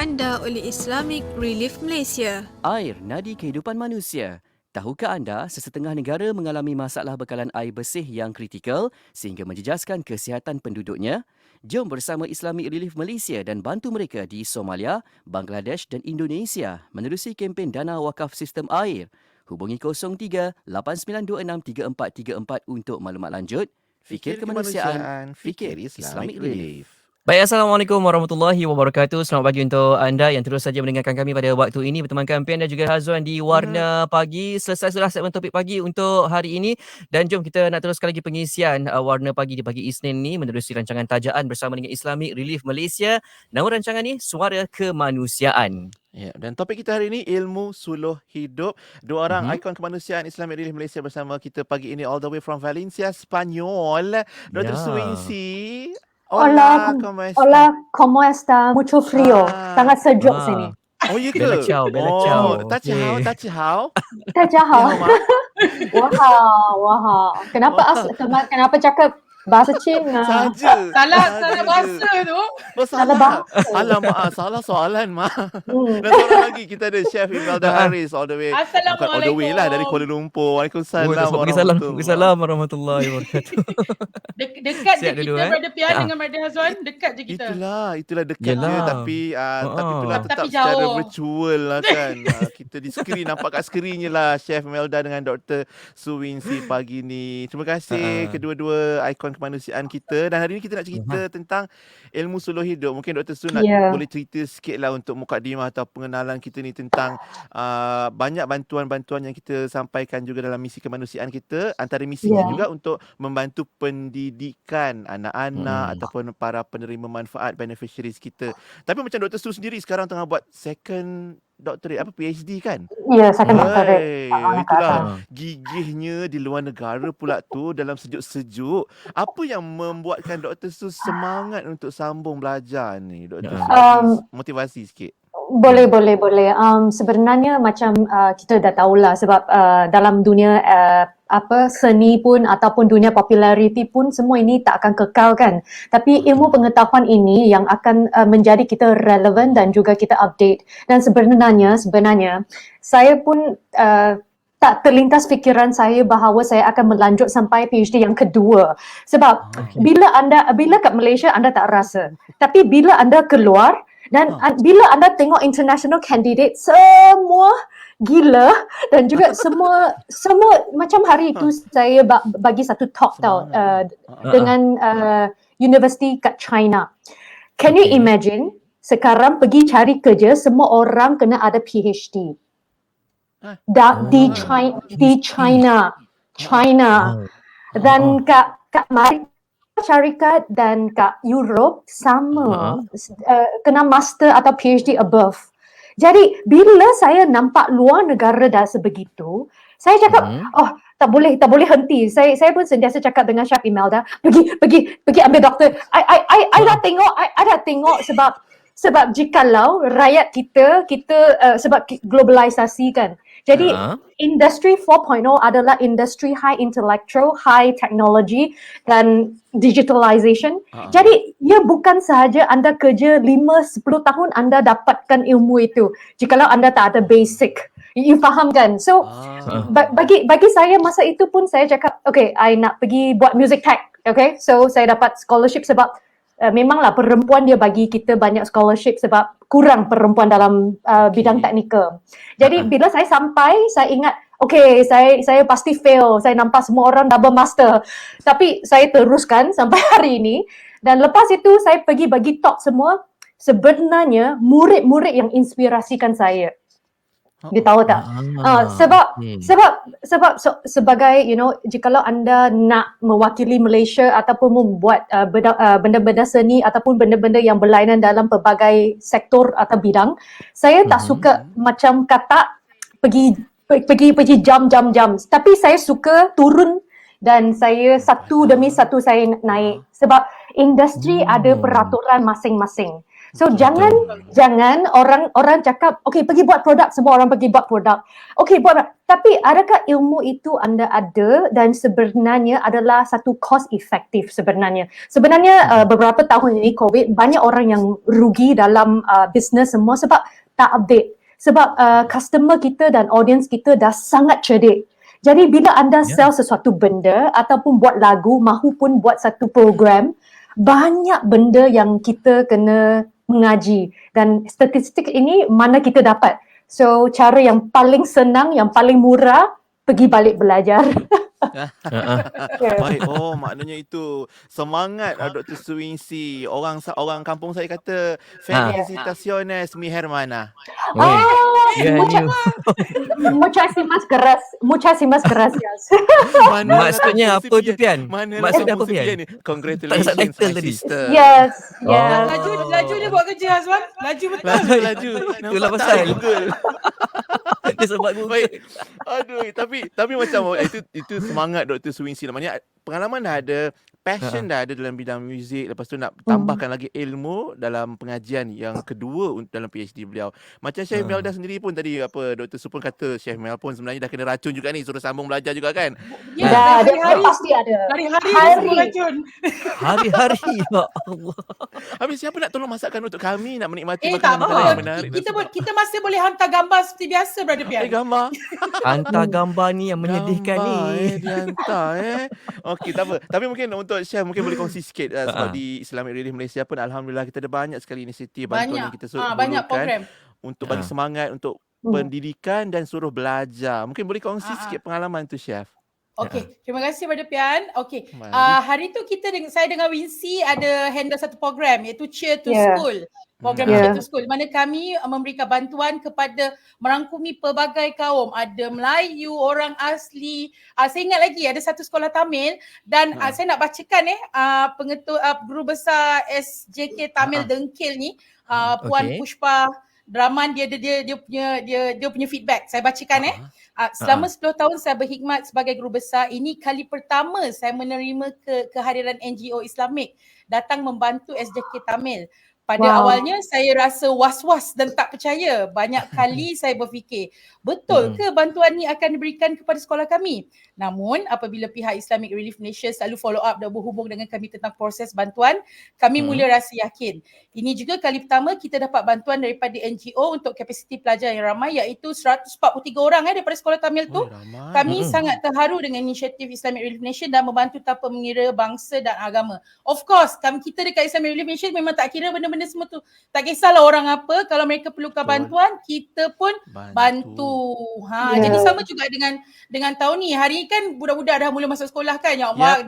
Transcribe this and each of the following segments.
Anda oleh Islamic Relief Malaysia. Air, nadi kehidupan manusia. Tahukah anda, sesetengah negara mengalami masalah bekalan air bersih yang kritikal sehingga menjejaskan kesihatan penduduknya? Jom bersama Islamic Relief Malaysia dan bantu mereka di Somalia, Bangladesh dan Indonesia menerusi kempen dana wakaf sistem air. Hubungi 03 8926 3434 untuk maklumat lanjut. Fikir kemanusiaan, fikir Islamic Relief. Baik, Assalamualaikum warahmatullahi wabarakatuh. Selamat pagi untuk anda yang terus saja mendengarkan kami pada waktu ini. Bertemankan Pian dan juga Hazwan di Warna Pagi. Selesai sudah segmen topik pagi untuk hari ini. Dan jom kita nak teruskan lagi pengisian Warna Pagi di pagi Isnin ni menerusi rancangan tajaan bersama dengan Islamic Relief Malaysia. Nama rancangan ni Suara Kemanusiaan. Ya, dan topik kita hari ini ilmu suluh hidup. Dua orang ikon kemanusiaan Islamic Relief Malaysia bersama kita pagi ini all the way from Valencia, Spanyol. Dr. Suwinsi. Hola, ¿cómo está? Mucho frío. Sangat sejuk sini. Oh, ya ke? Bella Ciao. Tak cihau. 大家好，我好。Kenapa cakap bahasa Cina? Saja. Salah bahasa tu. Oh, Salah bahasa. Alamak, salah soalan, Mak. Dan seorang lagi, kita ada Chef Imelda Haris all the way. Bukan all the way lah, dari Kuala Lumpur. Waalaikumsalam. Waalaikumsalam warahmatullahi wabarakatuh. Dekat je Siap kita, dulu, Brother Pian dengan Brother Hazwan. Dekat je kita. Itulah dekat je, tapi itulah tetap Tapi secara jauh. virtual lah kan. Kita di skrin, nampak kat skrin je lah Chef Imelda dengan Dr. Suwinsi pagi ni. Terima kasih kedua-dua ikon kemanusiaan kita. Dan hari ni kita nak cerita tentang ilmu suluh hidup. Mungkin Dr. Su nak boleh cerita sikit lah untuk mukadimah atau pengenalan kita ni tentang banyak bantuan-bantuan yang kita sampaikan juga dalam misi kemanusiaan kita. Antara misinya juga untuk membantu pendidikan anak-anak ataupun para penerima manfaat, beneficiaries kita. Tapi macam Dr. Su sendiri sekarang tengah buat second doctorate, PhD kan? Ya, second doctorate. Itulah gigihnya di luar negara pula tu dalam sejuk-sejuk. Apa yang membuatkan Dr. Su semangat untuk sambung belajar ni, Dr. Su? Motivasi sikit. Boleh. Sebenarnya macam kita dah tahulah sebab dalam dunia seni pun ataupun dunia populariti pun semua ini tak akan kekal kan. Tapi ilmu pengetahuan ini yang akan menjadi kita relevan dan juga kita update. Dan sebenarnya saya pun tak terlintas fikiran saya bahawa saya akan melanjut sampai PhD yang kedua. Sebab bila kat Malaysia anda tak rasa. Tapi bila anda keluar dan bila anda tengok international candidate semua gila dan juga semua macam hari itu saya bagi satu talk dengan universiti kat China. Can you imagine sekarang pergi cari kerja semua orang kena ada PhD. Di China. Dan kat syarikat dan kat Europe sama kena master atau PhD above. Jadi bila saya nampak luar negara dah sebegitu, saya cakap tak boleh henti. Saya pun sentiasa cakap dengan Chef Imelda, pergi ambil doktor. I dah tengok sebab jikalau rakyat kita sebab globalisasi kan. Jadi industri 4.0 adalah industri high intellectual, high technology dan digitalization. Jadi ia bukan sahaja anda kerja 5-10 tahun anda dapatkan ilmu itu. Jikalau anda tak ada basic. You faham kan? So bagi saya masa itu pun saya cakap, I nak pergi buat music tech. So saya dapat scholarship sebab memanglah perempuan dia bagi kita banyak scholarship sebab kurang perempuan dalam bidang teknikal. Jadi bila saya sampai, saya ingat, saya pasti fail. Saya nampak semua orang double master. Tapi saya teruskan sampai hari ini. Dan lepas itu saya pergi bagi talk semua. Sebenarnya murid-murid yang inspirasikan saya. Dia tahu tak? Sebab sebagai jikalau anda nak mewakili Malaysia ataupun membuat benda-benda seni ataupun benda-benda yang berlainan dalam pelbagai sektor atau bidang, saya tak suka macam kata pergi jam. Tapi saya suka turun dan saya satu demi satu saya naik sebab industri ada peraturan masing-masing. So jangan orang cakap okey pergi buat produk, semua orang pergi buat produk. Okey buat, tapi adakah ilmu itu anda ada dan sebenarnya adalah satu cost effective sebenarnya. Sebenarnya beberapa tahun ini COVID banyak orang yang rugi dalam bisnes semua sebab tak update. Sebab customer kita dan audience kita dah sangat cerdik. Jadi bila anda sell sesuatu benda ataupun buat lagu mahupun buat satu program, banyak benda yang kita kena mengaji dan statistik ini mana kita dapat. So cara yang paling senang, yang paling murah, pergi balik belajar. Baik. Oh, maknanya itu semangat Dr. Suwingsi. Orang kampung saya kata felicitaciones mi hermana. Muchísimas gracias. Maksudnya apa tu Pian? Maksudnya apa Pian? Congratulations my tadi. sister. Yes. Laju dia buat kerja Azwan. Laju betul. Laju. Itulah Nampak pasal. tak Google? Dia sebab Google. Baik. Aduh, tapi macam itu semangat Dr. Suwingsi. Namanya pengalaman dah ada, passion dah ada dalam bidang muzik. Lepas tu nak tambahkan lagi ilmu dalam pengajian yang kedua dalam PhD beliau. Macam Chef Melda sendiri pun tadi Dr. Su pun kata Chef Mel pun sebenarnya dah kena racun juga ni, suruh sambung belajar juga kan. Ya, Dia pasti ada. hari-hari racun. Hari-hari. Ya Allah. Habis siapa nak tolong masakkan untuk kami nak menikmati Tak makanan yang apa. menarik. Kita masih boleh hantar gambar seperti biasa, Brother Pian. Gambar. Hantar gambar ni yang menyedihkan ni. Dihantar Okey, tak apa. Tapi mungkin untuk Chef mungkin boleh kongsi sikit sebab di Islamic Relief Malaysia pun alhamdulillah kita ada banyak sekali inisiatif bantuan yang kita banyak program untuk bagi semangat untuk pendidikan dan suruh belajar. Mungkin boleh kongsi sikit pengalaman tu Chef. Okey, terima kasih Brother Pian. Okey, hari tu saya dengan Wincy ada handle satu program iaitu Cheer to School. Program Cheer to School, mana kami memberikan bantuan kepada merangkumi pelbagai kaum. Ada Melayu, orang asli. Saya ingat lagi ada satu sekolah Tamil dan saya nak bacakan pengetua guru besar SJK Tamil Dengkil ni, Puan Pushpa Draman, dia punya feedback. Saya bacakan selama 10 tahun saya berkhidmat sebagai guru besar, ini kali pertama saya menerima kehadiran NGO Islamik datang membantu SJK Tamil. Pada awalnya saya rasa was-was dan tak percaya. Banyak kali saya berfikir, betul ke bantuan ni akan diberikan kepada sekolah kami? Namun apabila pihak Islamic Relief Malaysia selalu follow up dan berhubung dengan kami tentang proses bantuan, kami mula rasa yakin. Ini juga kali pertama kita dapat bantuan daripada NGO untuk kapasiti pelajar yang ramai, iaitu 143 orang daripada sekolah Tamil tu. Kami sangat terharu dengan inisiatif Islamic Relief Malaysia dan membantu tanpa mengira bangsa dan agama. Of course, kita dekat Islamic Relief Malaysia memang tak kira benda-benda semua tu. Tak kisahlah orang apa, kalau mereka perlukan bantuan, kita pun bantu. Jadi sama juga dengan tahun ni. Hari ni kan budak-budak dah mula masuk sekolah kan. Ya Allah,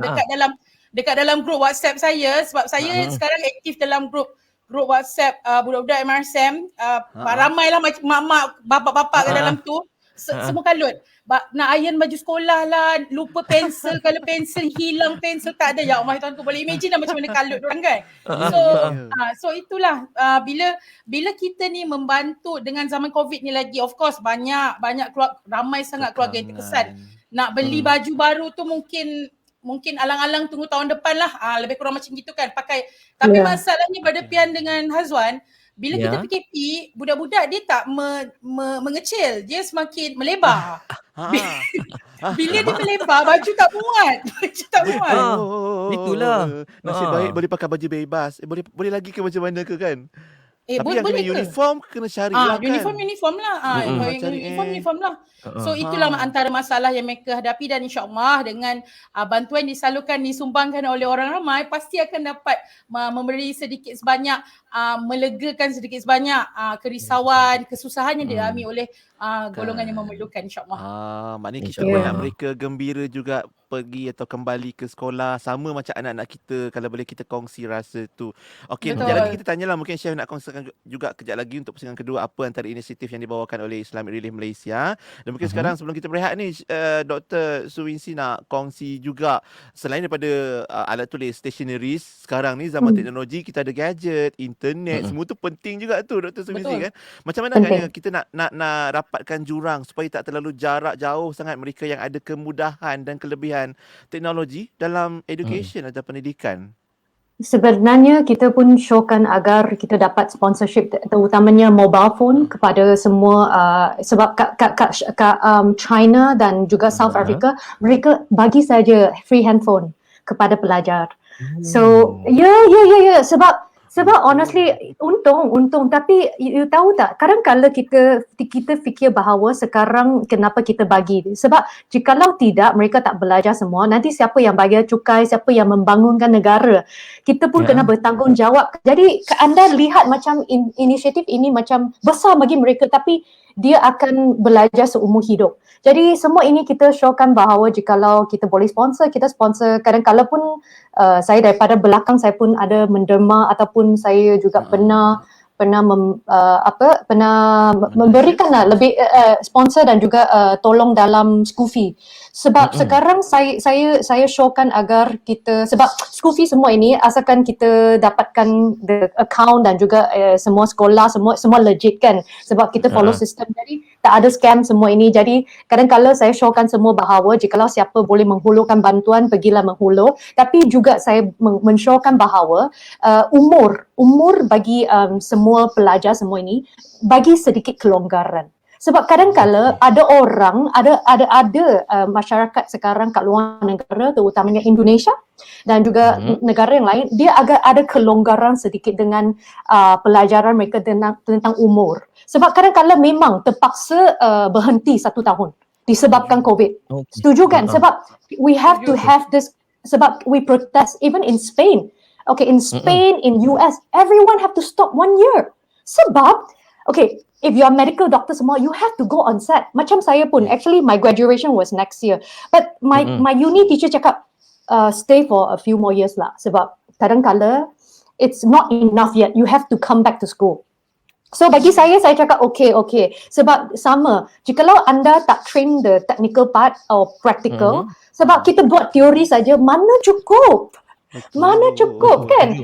dekat dalam grup WhatsApp saya, sebab saya sekarang aktif dalam grup WhatsApp budak-budak MRSM, ramailah macam mak-mak, bapa-bapa kat dalam tu. Semua kalut. Nak iron baju sekolah lah, lupa pensel, kalau pensel hilang, pensel tak ada. Ya Allah, tuan-tuan boleh imagine lah macam mana kalut orang kan. So itulah bila kita ni membantu dengan zaman COVID ni lagi, of course banyak ramai sangat keluarga yang terkesan. Nak beli baju baru tu mungkin alang-alang tunggu tahun depan lah. Lebih kurang macam gitu kan pakai. Tapi masalahnya pada Pian dengan Hazwan, bila kita PKP, budak-budak dia tak mengecil, dia semakin melebar. Bila dia melebar, baju tak muat. Itulah. Nasib baik boleh pakai baju bebas. Boleh lagi ke macam mana ke kan? Tapi yang boleh kena uniform kena cari lah kan. Uniform lah. Uniform lah. So itulah antara masalah yang mereka hadapi, dan insyaAllah dengan bantuan disalurkan, disumbangkan oleh orang ramai, pasti akan dapat memberi sedikit sebanyak, melegakan sedikit sebanyak kerisauan, kesusahan yang dialami oleh golongan yang memerlukan, insyaAllah. Maknanya kita pun nak mereka gembira juga pergi atau kembali ke sekolah, sama macam anak-anak kita. Kalau boleh kita kongsi rasa tu. Okey, kejap lagi kita tanyalah, mungkin Chef nak kongsikan juga kejap lagi untuk pusingan kedua apa antara inisiatif yang dibawakan oleh Islamic Relief Malaysia. Dan mungkin sekarang sebelum kita berehat ni, Dr. Suwingsi nak kongsi juga, selain daripada alat tulis, stationeries, sekarang ni zaman teknologi, kita ada gadget, internet, semua tu penting juga tu Dr. Suwingsi kan. Macam mana kan kita nak rapatkan jurang supaya tak terlalu jarak jauh sangat mereka yang ada kemudahan dan kelebihan teknologi dalam education atau pendidikan? sebenarnya kita pun showkan agar kita dapat sponsorship terutamanya mobile phone kepada semua sebab kat China dan juga South Africa mereka bagi saja free handphone kepada pelajar. So ya sebab honestly untung tapi you tahu tak kadang-kala kita fikir bahawa sekarang kenapa kita bagi sebab jikalau tidak mereka tak belajar semua nanti siapa yang bayar cukai siapa yang membangunkan negara kita pun kena bertanggungjawab. Jadi anda lihat macam inisiatif ini macam besar bagi mereka tapi dia akan belajar seumur hidup. Jadi semua ini kita showkan bahawa jikalau kita boleh sponsor, kita sponsor. Kadang-kadang pun saya daripada belakang saya pun ada menderma ataupun saya juga pernah memberikan lebih sponsor dan juga tolong dalam school fee. Sebab sekarang saya showkan agar kita sebab school fee semua ini asalkan kita dapatkan the account dan juga semua sekolah semua legit kan sebab kita follow sistem jadi tak ada scam semua ini. Jadi kadang-kadang saya showkan semua bahawa jikalau siapa boleh menghulurkan bantuan pergilah menghulur tapi juga saya men-showkan bahawa umur bagi semua pelajar semua ini bagi sedikit kelonggaran. Sebab kadang-kala ada orang, ada masyarakat sekarang kat luar negara terutamanya Indonesia dan juga negara yang lain, dia agak ada kelonggaran sedikit dengan pelajaran mereka tentang umur. Sebab kadang-kala memang terpaksa berhenti 1 tahun disebabkan COVID. Setuju kan? Sebab we have to have this, sebab we protest even in Spain. Okay, in Spain, in US, everyone have to stop 1 year. Sebab, okay, if you are medical doctor semua, you have to go on set. Macam saya pun, actually my graduation was next year. But my uni teacher cakap, stay for a few more years lah. Sebab kadang-kala, it's not enough yet. You have to come back to school. So bagi saya cakap okay. Sebab sama, jikalau anda tak train the technical part or practical, sebab kita buat teori saja, mana cukup? Mana cukup kan?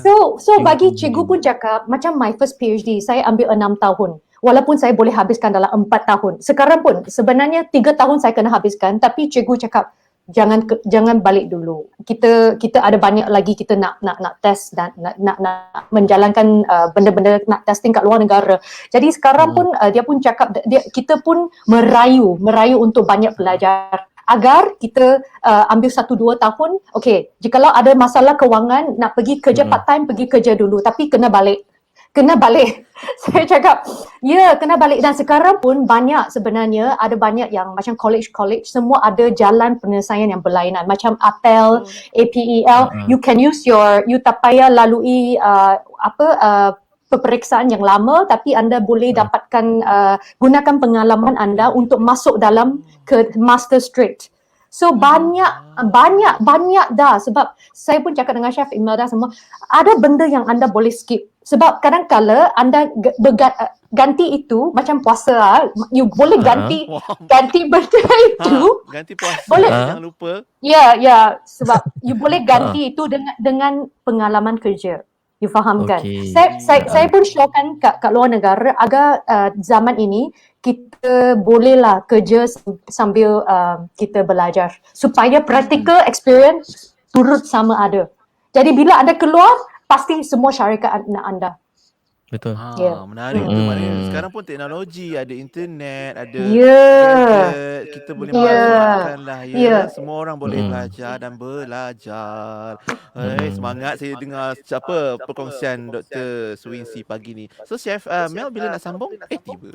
So bagi cikgu pun cakap macam my first PhD saya ambil 6 tahun. Walaupun saya boleh habiskan dalam 4 tahun. Sekarang pun sebenarnya 3 tahun saya kena habiskan tapi cikgu cakap jangan balik dulu. Kita ada banyak lagi kita nak test dan nak menjalankan benda-benda nak testing kat luar negara. Jadi sekarang pun dia pun cakap kita pun merayu untuk banyak pelajar agar kita ambil 1-2 tahun, okay, jikalau ada masalah kewangan, nak pergi kerja part time, pergi kerja dulu, tapi kena balik. Saya cakap, kena balik. Dan sekarang pun banyak sebenarnya, ada banyak yang macam college, semua ada jalan penyelesaian yang berlainan. Macam APEL, APEL, you can use you tak payah lalui peperiksaan yang lama tapi anda boleh dapatkan gunakan pengalaman anda untuk masuk dalam ke master straight. So banyak dah sebab saya pun cakap dengan Chef Imelda semua ada benda yang anda boleh skip sebab kadang-kala anda ganti itu macam puasa you boleh ganti benda itu ganti puasa boleh jangan lupa ya sebab you boleh ganti itu dengan pengalaman kerja. You faham kan? Saya pun showkan kat luar negara agar zaman ini kita bolehlah kerja sambil kita belajar supaya practical experience turut sama ada. Jadi bila anda keluar pasti semua syarikat nak anda. Betul. Menarik tu maknanya sekarang pun teknologi ada internet, ada gadget, kita boleh manfaatkan lah semua orang boleh belajar dan belajar. Semangat saya dengar perkongsian Dr. Suwinsi pagi ni. So Chef Mel bila nak sambung? Tiba.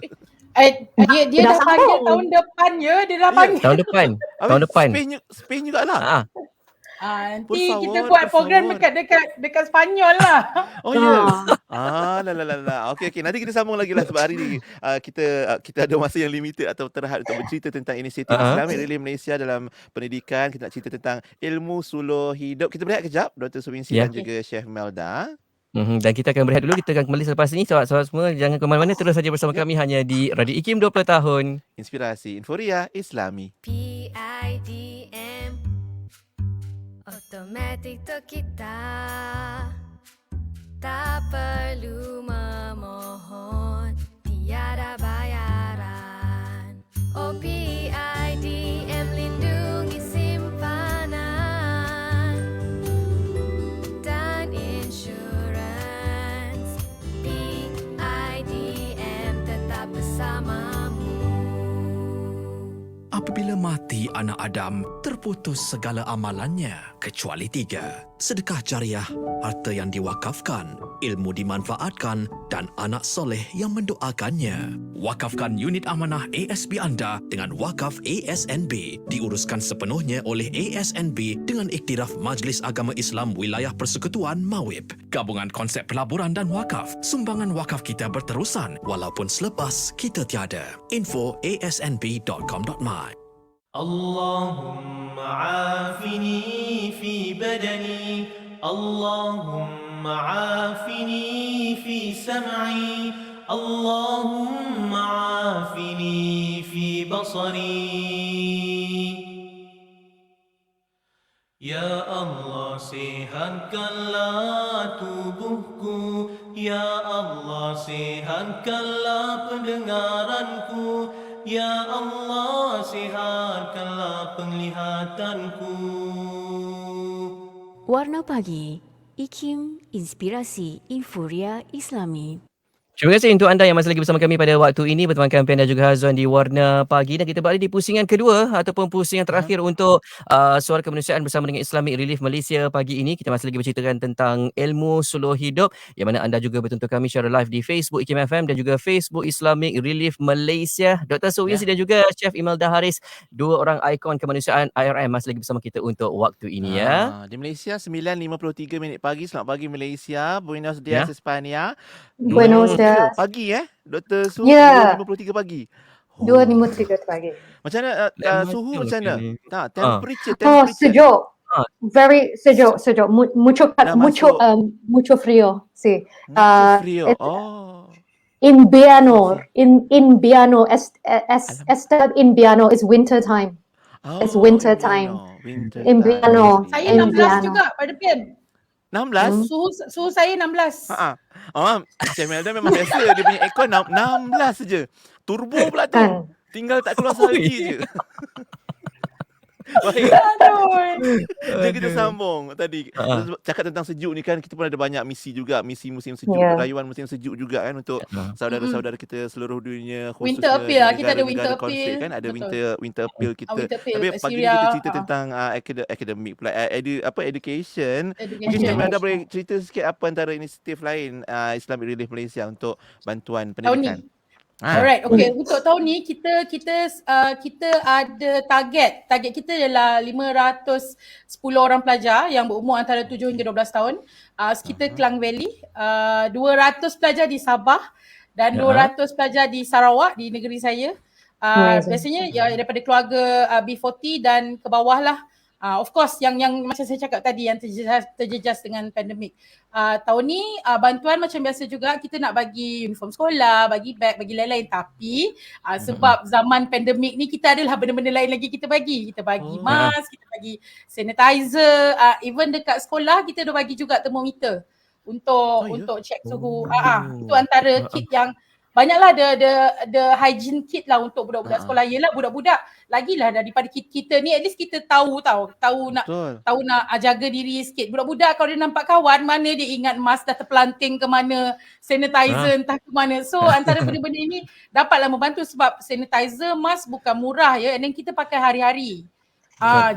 Dia dah panggil tahun depan dia dah panggil. Tahun depan. Spain jugalah. Nanti kita buat program dekat Sepanyol lah. Oh ya. Okey. Nanti kita sambung lagi lah sebab hari ni kita ada masa yang limited atau terhad untuk bercerita tentang inisiatif Islamic Relief Malaysia dalam pendidikan. Kita nak cerita tentang ilmu sulur hidup. Kita berehat kejap Dr. Suwinsi dan juga Chef Melda. Dan kita akan berehat dulu. Kita akan kembali selepas ini. Sahabat-sahabat semua jangan ke mana-mana, terus saja bersama kami hanya di Radio IKIM 20 tahun. Inspirasi Inforia Islami. PIDM Automatic untuk kita, tak perlu memohon, tiada bayaran. PIDM lindungi simpanan. Apabila mati anak Adam, terputus segala amalannya kecuali 3. Sedekah jariah, harta yang diwakafkan, ilmu dimanfaatkan dan anak soleh yang mendoakannya. Wakafkan unit amanah ASB anda dengan Wakaf ASNB. Diuruskan sepenuhnya oleh ASNB dengan iktiraf Majlis Agama Islam Wilayah Persekutuan Mawib. Gabungan konsep pelaburan dan wakaf. Sumbangan wakaf kita berterusan walaupun selepas kita tiada. Info asnb.com.my. اللهم عافني في بدني اللهم عافني في سمعي اللهم عافني في بصري Ya Allah sihatkanlah tubuhku Ya Allah sihatkanlah pendengaranku Ya Allah sihatkanlah penglihatanku. Warna Pagi, IKIM Inspirasi Infuria Islami. Terima kasih untuk anda yang masih lagi bersama kami pada waktu ini bertemankan Pen dan juga Hazwan di Warna Pagi, dan kita berada di pusingan kedua ataupun pusingan terakhir untuk Suara Kemanusiaan bersama dengan Islamic Relief Malaysia pagi ini. Kita masih lagi berceritakan tentang ilmu suluh hidup yang mana anda juga bertonton kami secara live di Facebook IKIM FM dan juga Facebook Islamic Relief Malaysia. Dr. Suwinsi dan juga Chef Imelda Haris, dua orang ikon kemanusiaan IRM masih lagi bersama kita untuk waktu ini ya. Di Malaysia 9.53 minit pagi. Selamat pagi Malaysia. Buenos dias Espanya. Buenos dias. Pagi Dr. Su, Ya. 2.53 pagi. 2.53 pagi. Macam mana suhu macam mana? Temperature. Sejuk. Very sejuk. Mucho frío. Sí. Frío. Invierno. Invierno. Esta invierno is winter time. It's winter time. Invierno. Saya 16 juga pada Pian. 16? Suhu saya 16. Chef Melda memang biasa dia punya aircon 16 saja. Turbo pula tu. Tinggal tak keluar salji je. Baik. Jadi kita sambung tadi cakap tentang sejuk ni kan, kita pun ada banyak misi juga, misi musim sejuk, rayuan musim sejuk juga kan untuk saudara-saudara kita seluruh dunia, khususnya Winter Appeal, kita ada Winter konflik Appeal kan, ada betul. winter appeal kita. Winter Appeal, Tapi pagi ni Syria, kita cerita tentang akademik pula, education. Mungkin anda boleh cerita sikit apa antara inisiatif lain Islamic Relief Malaysia untuk bantuan pendidikan. Alright, okay. Untuk tahun ni kita ada target kita adalah 510 orang pelajar yang berumur antara 7 hingga 12 tahun sekitar Klang Valley, 200 pelajar di Sabah dan 200 pelajar di Sarawak, di negeri saya. Biasanya daripada keluarga B40 dan ke bawah lah. Of course yang macam saya cakap tadi yang terjejas dengan pandemik. Tahun ni bantuan macam biasa juga, kita nak bagi uniform sekolah, bagi beg, bagi lain-lain, tapi sebab zaman pandemik ni kita adalah benda-benda lain lagi kita bagi. Kita bagi mask, kita bagi sanitizer, even dekat sekolah kita dah bagi juga termometer untuk check suhu. Itu antara kit yang banyaklah the hygiene kit lah untuk budak-budak sekolah. Yelah budak-budak lagilah daripada kita ni, at least kita tahu nak jaga diri sikit. Budak-budak kalau dia nampak kawan, mana dia ingat mask dah terpelanting ke mana, sanitizer entah ke mana. So antara benda-benda ini dapatlah membantu sebab sanitizer, mask bukan murah and then kita pakai hari-hari.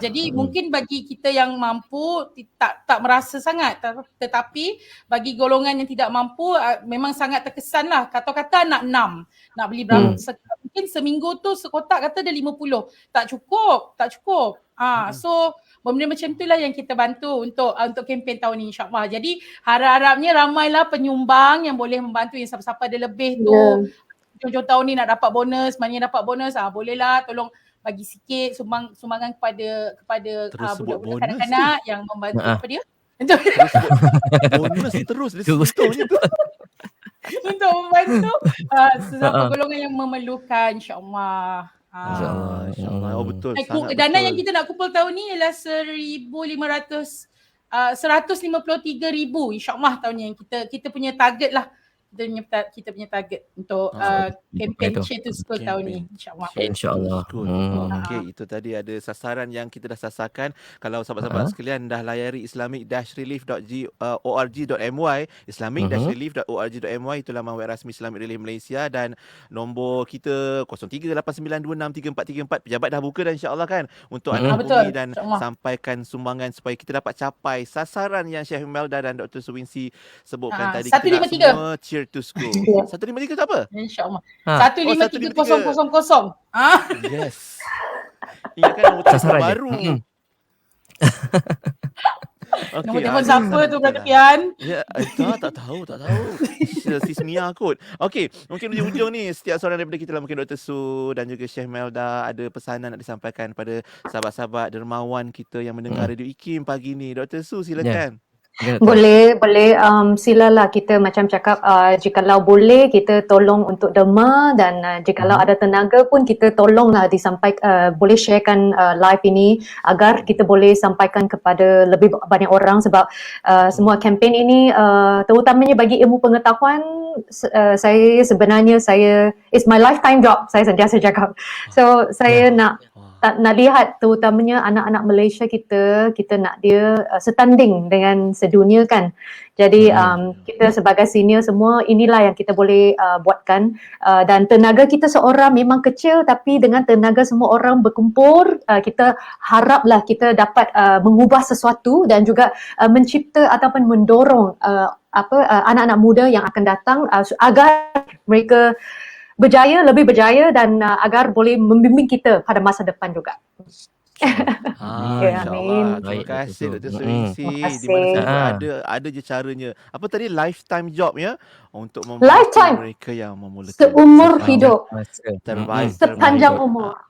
Jadi mungkin bagi kita yang mampu tak merasa sangat, tetapi bagi golongan yang tidak mampu memang sangat terkesan lah. Kata-kata nak 6, nak beli berapa, mungkin seminggu tu sekotak kata ada 50, tak cukup. So benda macam itulah yang kita bantu untuk kempen tahun ni, insyaAllah. Jadi harap-harapnya ramailah penyumbang yang boleh membantu, yang siapa-siapa ada lebih tu. Hujung tahun ni nak dapat bonus, mana yang dapat bonus, bolehlah tolong bagi sikit sumbangan kepada budak-budak kanak-kanak yang membantu apa dia. Bonus terus untuk membantu sesama golongan yang memerlukan, insya-Allah. InsyaAllah. Betul. Dana yang kita nak kumpul tahun ni ialah 153,000 insya-Allah tahun ni. Kita punya target lah. kita punya target untuk kempen itu. Cheer to School tahun ni, insyaAllah. InsyaAllah. Okey, itu tadi ada sasaran yang kita dah sasarkan. Kalau sahabat-sahabat sekalian dah layari islamic-relief.org.my, islamic-relief.org.my, itu laman web rasmi Islamic Relief Malaysia, dan nombor kita 0389263434. Pejabat dah buka dah, insya-Allah kan, untuk anda hubungi dan sampaikan sumbangan supaya kita dapat capai sasaran yang Chef Melda dan Dr. Suwinsi sebutkan tadi. 153. Kita nak semua cheer to school. 153 tu apa? InsyaAllah. 153,000. Yes. Ingatkan nombor telefon baru. Okay, nombor telefon siapa tu Brother Pian? Ya, tak tahu. Sis Mia kot. Okey, mungkin ujung-ujung ni setiap seorang daripada kita lah, mungkin Dr. Su dan juga Chef Melda ada pesanan nak disampaikan pada sahabat-sahabat dermawan kita yang mendengar Radio IKIM pagi ni. Dr. Su, silakan. Boleh silalah kita macam cakap, jikalau boleh kita tolong untuk derma, dan jikalau ada tenaga pun kita tolonglah disampaikan, boleh sharekan live ini agar kita boleh sampaikan kepada lebih banyak orang, sebab semua kempen ini terutamanya bagi ilmu pengetahuan, saya it's my lifetime job, saya sentiasa cakap. So saya nak lihat terutamanya anak-anak Malaysia kita nak dia setanding dengan sedunia kan. Jadi kita sebagai senior semua, inilah yang kita boleh buatkan, dan tenaga kita seorang memang kecil, tapi dengan tenaga semua orang berkumpul, kita haraplah kita dapat mengubah sesuatu dan juga mencipta ataupun mendorong anak-anak muda yang akan datang agar mereka lebih berjaya, dan agar boleh membimbing kita pada masa depan juga. InsyaAllah. Terima kasih Dr. Suwinsi. Di mana ada je caranya. Apa tadi, lifetime job ya, untuk membantu mereka yang memulakan seumur hidup, terbaik sepanjang umur.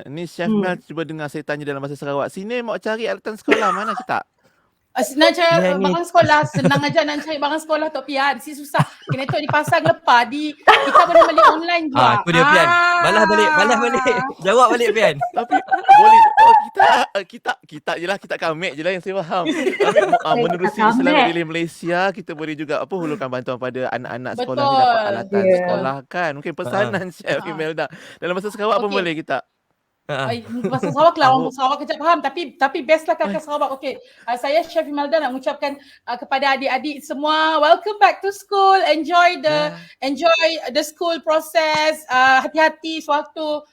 Ni Chef Mel cuba dengar saya tanya dalam bahasa Sarawak. Sini mau cari alatan sekolah mana kita? Nak cari barang sekolah, senang aja nak cari barang sekolah Tok Pian. Si susah. Kena tu dipasang lepas kita boleh beli online je. Aku dia Pian. Balas balik. Jawab balik Pian. Tapi boleh kita je lah, kita kamek je lah yang saya faham. Tapi menerusi Islamic Relief Malaysia, kita boleh juga hulurkan bantuan pada anak-anak sekolah ni dapat alatan sekolah kan. Mungkin pesanan Chef Melda dalam bahasa Sarawak pun boleh kita. Bahasa Sarawak lah, orang Sarawak kejap faham, tapi best lah kakak Sarawak. Okey, saya Chef Melda nak mengucapkan kepada adik-adik semua, welcome back to school, enjoy the school process, hati-hati sewaktu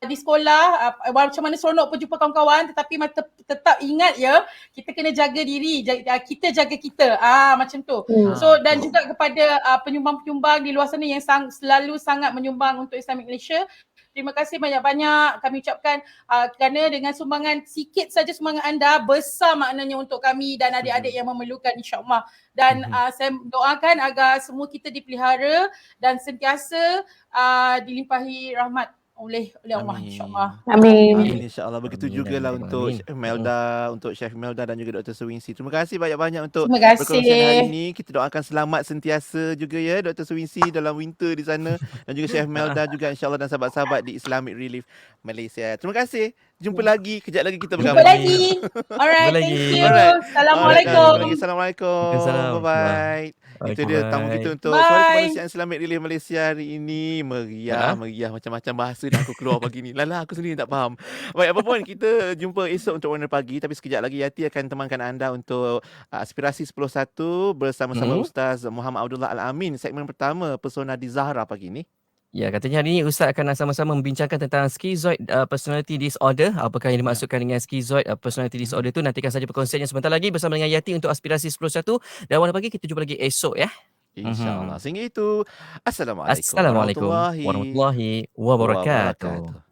di sekolah, macam mana seronok pun jumpa kawan-kawan, tetapi tetap ingat ya, kita kena jaga diri, kita jaga kita, macam tu. So, dan juga kepada penyumbang-penyumbang di luar sana yang selalu sangat menyumbang untuk Islamic Malaysia, terima kasih banyak-banyak kami ucapkan, kerana dengan sumbangan sikit saja sumbangan anda, besar maknanya untuk kami dan adik-adik yang memerlukan, insyaAllah. Dan saya doakan agar semua kita dipelihara dan sentiasa dilimpahi rahmat oleh Allah, insyaAllah. Amin. InsyaAllah. Begitu jugalah untuk Chef Melda dan juga Dr. Suwinsi. Terima kasih banyak-banyak untuk perkongsian hari ini. Kita doakan selamat sentiasa juga ya Dr. Suwinsi dalam winter di sana, dan juga Chef Melda juga, insyaAllah, dan sahabat-sahabat di Islamic Relief Malaysia. Terima kasih. Jumpa lagi. Kejap lagi kita bersama. Jumpa lagi. Alright, thank you. Assalamualaikum. Assalamualaikum. Bye-bye. Itu dia tamu kita untuk Suara Kemanusiaan Islamic Relief Malaysia hari ini. Meriah macam-macam bahasa dah aku keluar pagi ni. Lala, aku sendiri tak faham. Baik, apa pun, kita jumpa esok untuk Warna Pagi. Tapi sekejap lagi Yati akan temankan anda untuk Aspirasi 10.1 bersama-sama Ustaz Muhammad Abdullah Al-Amin. Segmen pertama, Persona di Zahra pagi ni. Ya, katanya hari ini Ustaz akan sama-sama membincangkan tentang schizoid personality disorder. Apakah yang dimaksudkan dengan schizoid personality disorder tu? Nantikan saja perkongsiannya sebentar lagi bersama dengan Yati untuk Aspirasi 10.1. Dan Warna Pagi kita jumpa lagi esok ya. InsyaAllah. Sehingga itu, Assalamualaikum warahmatullahi wabarakatuh.